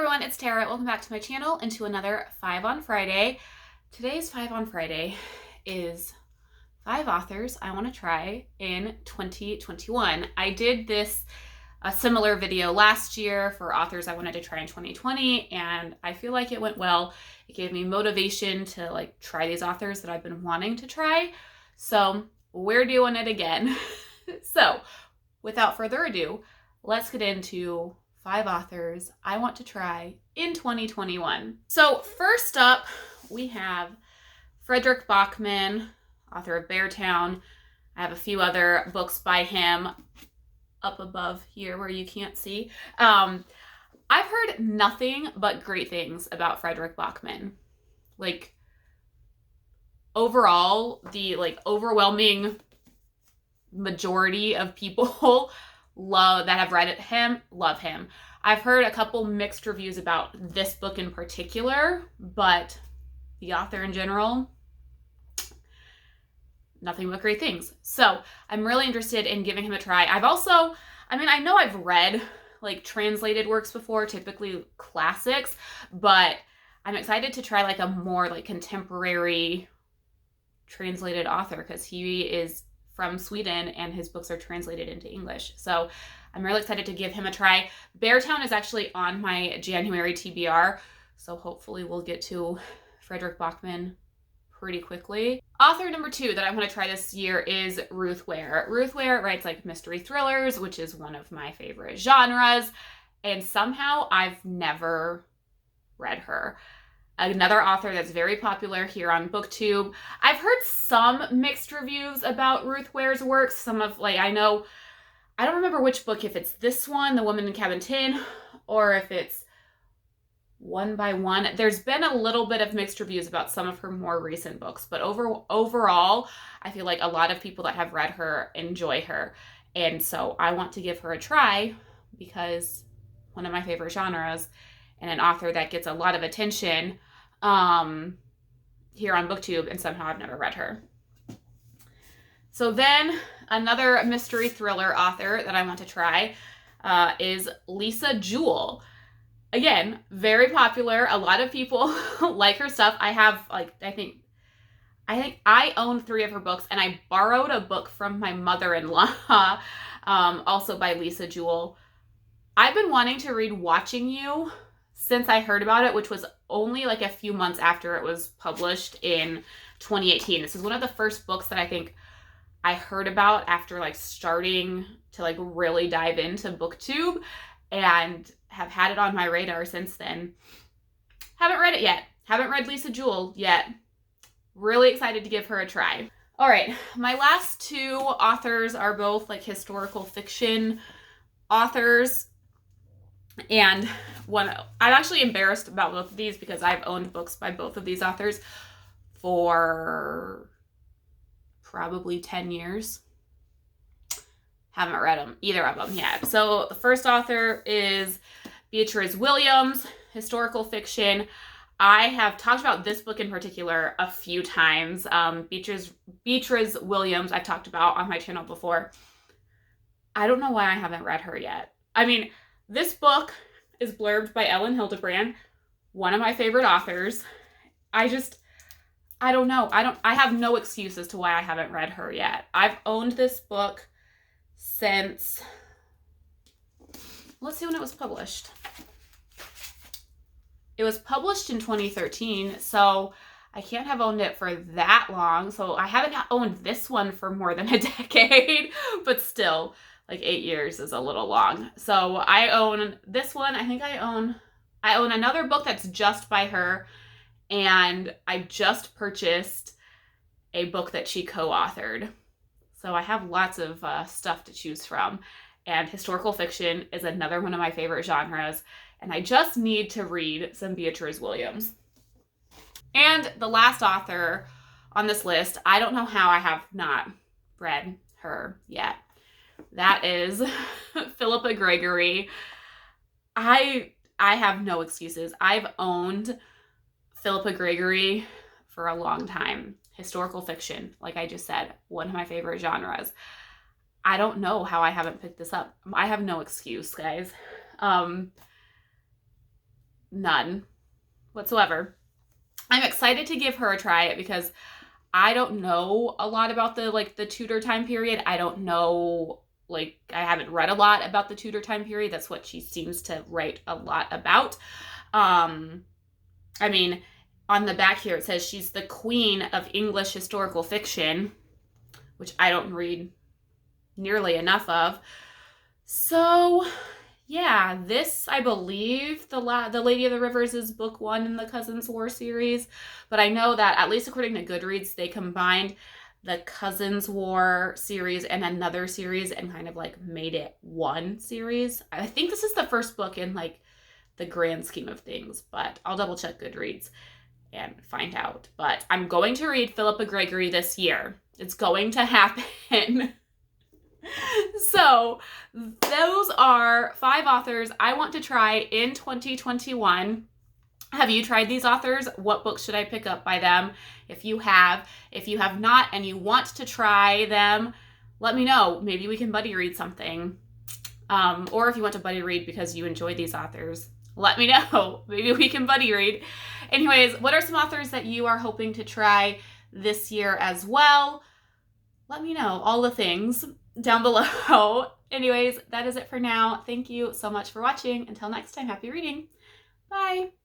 everyone, it's Tara. Welcome back to my channel and to another 5 on Friday. Today's 5 on Friday is 5 authors I want to try in 2021. I did a similar video last year for authors I wanted to try in 2020, and I feel like it went well. It gave me motivation to try these authors that I've been wanting to try. So we're doing it again. So without further ado, let's get into 5 authors I want to try in 2021. So first up, we have Fredrik Backman, author of Beartown. I have a few other books by him up above here where you can't see. I've heard nothing but great things about Fredrik Backman. Overall, the overwhelming majority of people that have read him love him. I've heard a couple mixed reviews about this book in particular, but the author in general, nothing but great things. So I'm really interested in giving him a try. I know I've read translated works before, typically classics, but I'm excited to try a more contemporary translated author because he is from Sweden and his books are translated into English. So I'm really excited to give him a try. Beartown is actually on my January TBR, so hopefully we'll get to Fredrik Backman pretty quickly. Author number 2 that I want to try this year is Ruth Ware. Ruth Ware writes mystery thrillers, which is one of my favorite genres, and somehow I've never read her. Another author that's very popular here on BookTube. I've heard some mixed reviews about Ruth Ware's works. Some of, I don't remember which book, if it's this one, The Woman in Cabin 10, or if it's One by One. There's been a little bit of mixed reviews about some of her more recent books, but overall, I feel like a lot of people that have read her enjoy her. And so I want to give her a try because one of my favorite genres and an author that gets a lot of attention here on BookTube, and somehow I've never read her. So then another mystery thriller author that I want to try is Lisa Jewell. Again, very popular. A lot of people like her stuff. I have I think I own 3 of her books, and I borrowed a book from my mother-in-law, also by Lisa Jewell. I've been wanting to read Watching You since I heard about it, which was only a few months after it was published in 2018. This is one of the first books that I think I heard about after starting to really dive into BookTube, and have had it on my radar since then. Haven't read it yet. Haven't read Lisa Jewell yet. Really excited to give her a try. All right, my last 2 authors are both historical fiction authors. And I'm actually embarrassed about both of these because I've owned books by both of these authors for probably 10 years. Haven't read either of them yet. So the first author is Beatrix Williams, historical fiction. I have talked about this book in particular a few times. Beatrix Williams I've talked about on my channel before. I don't know why I haven't read her yet. This book is blurbed by Ellen Hildebrand, one of my favorite authors. I don't know. I have no excuse as to why I haven't read her yet. I've owned this book since, let's see when it was published. It was published in 2013, so I can't have owned it for that long. So I haven't owned this one for more than a decade, but still, 8 years is a little long. So I own this one. I think I own another book that's just by her, and I just purchased a book that she co-authored. So I have lots of stuff to choose from, and historical fiction is another one of my favorite genres, and I just need to read some Beatrix Williams. And the last author on this list, I don't know how I have not read her yet. That is Philippa Gregory. I have no excuses. I've owned Philippa Gregory for a long time. Historical fiction, like I just said, one of my favorite genres. I don't know how I haven't picked this up. I have no excuse, guys. none whatsoever. I'm excited to give her a try because I don't know a lot about the Tudor time period. I don't know, I haven't read a lot about the Tudor time period. That's what she seems to write a lot about. I mean, on the back here it says she's the queen of English historical fiction, which I don't read nearly enough of. So, yeah, this, I believe, the Lady of the Rivers is book 1 in the Cousins War series. But I know that, at least according to Goodreads, they combined the Cousins War series and another series and kind of made it one series. I think this is the first book in the grand scheme of things, but I'll double check Goodreads and find out. But I'm going to read Philippa Gregory this year. It's going to happen. So those are 5 authors I want to try in 2021. Have you tried these authors? What books should I pick up by them? If you have not and you want to try them, let me know. Maybe we can buddy read something. Or if you want to buddy read because you enjoy these authors, let me know. Maybe we can buddy read. Anyways, what are some authors that you are hoping to try this year as well? Let me know all the things down below. Anyways, that is it for now. Thank you so much for watching. Until next time, happy reading. Bye.